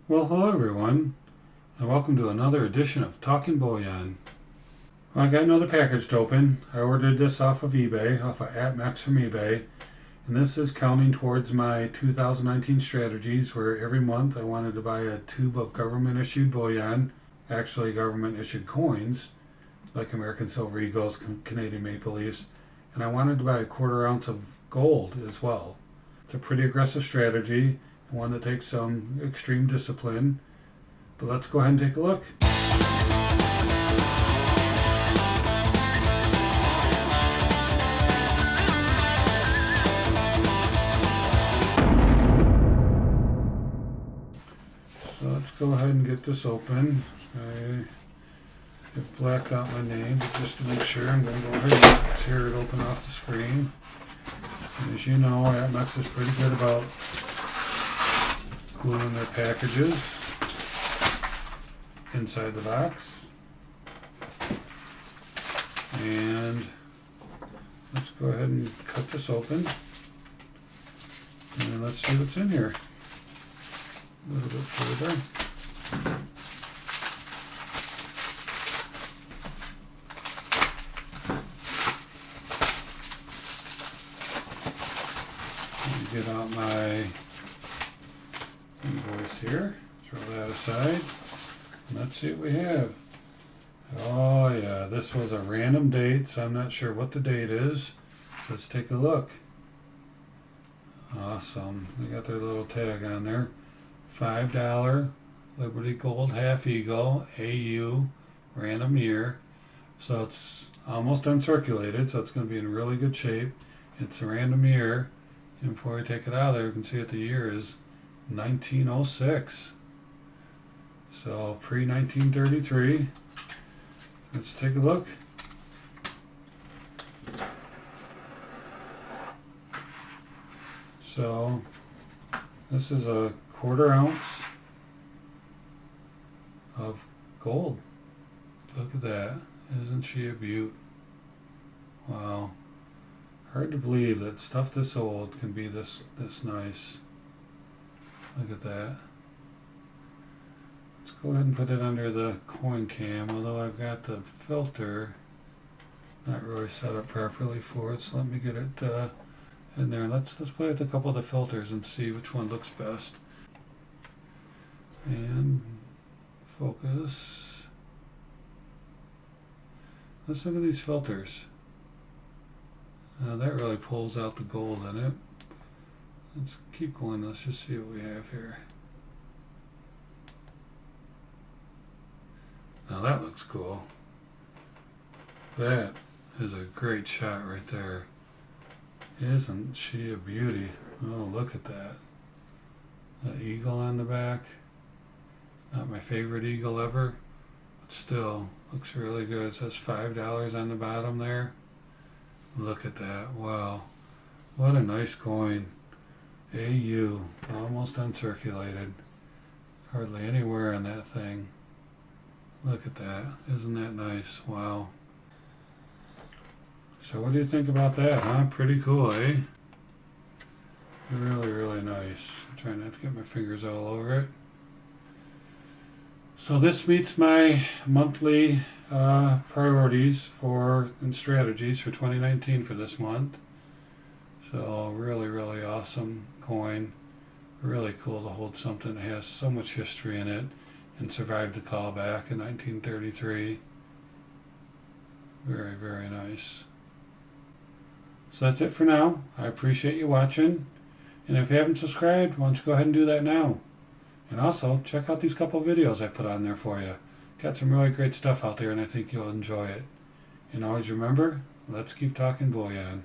Well, hello everyone, and welcome to another edition of Talking Bullion. Well, I got another package to open. I ordered this off of eBay, off of @Max from eBay, and this is counting towards my 2019 strategies, where every month I wanted to buy a tube of government-issued bullion, actually government-issued coins, like American Silver Eagles, Canadian Maple Leafs, and I wanted to buy a quarter ounce of gold as well. It's a pretty aggressive strategy, one that takes some extreme discipline, but let's go ahead and take a look. So let's go ahead and get this open. I have blacked out my name, but just to make sure, I'm going to go ahead and tear it open off the screen. And as you know, @Max is pretty good about gluing their packages inside the box. And let's go ahead and cut this open. And let's see what's in here a little bit further. Get out my invoice here, throw that aside, and let's see what we have. Oh yeah, this was a random date, so I'm not sure what the date is. So let's take a look. Awesome, they got their little tag on there. $5 Liberty Gold Half Eagle AU random year. So it's almost uncirculated, so it's going to be in really good shape. It's a random year. And before I take it out of there, you can see that the year is 1906. So pre-1933. Let's take a look. So this is a quarter ounce of gold. Look at that. Isn't she a beaut? Wow. Hard to believe that stuff this old can be this nice. Look at that. Let's go ahead and put it under the coin cam, although I've got the filter not really set up properly for it, so let me get it in there. Let's play with a couple of the filters and see which one looks best. And focus. Let's look at these filters. That really pulls out the gold in it. Let's keep going. Let's just see what we have here. Now that looks cool. That is a great shot right there. Isn't she a beauty? Oh, look at that. That eagle on the back. Not my favorite eagle ever, but still looks really good. It says $5 on the bottom there. Look at that. Wow. What a nice coin. AU. Almost uncirculated. Hardly anywhere on that thing. Look at that. Isn't that nice? Wow. So what do you think about that, huh? Pretty cool, eh? Really, really nice. I'm trying not to get my fingers all over it. So this meets my monthly priorities and strategies for 2019 for this month. So really, really awesome coin. Really cool to hold something that has so much history in it and survived the callback in 1933. Very, very nice. So that's it for now. I appreciate you watching. And if you haven't subscribed, why don't you go ahead and do that now. And also, check out these couple videos I put on there for you. Got some really great stuff out there, and I think you'll enjoy it. And always remember, let's keep talking bullion.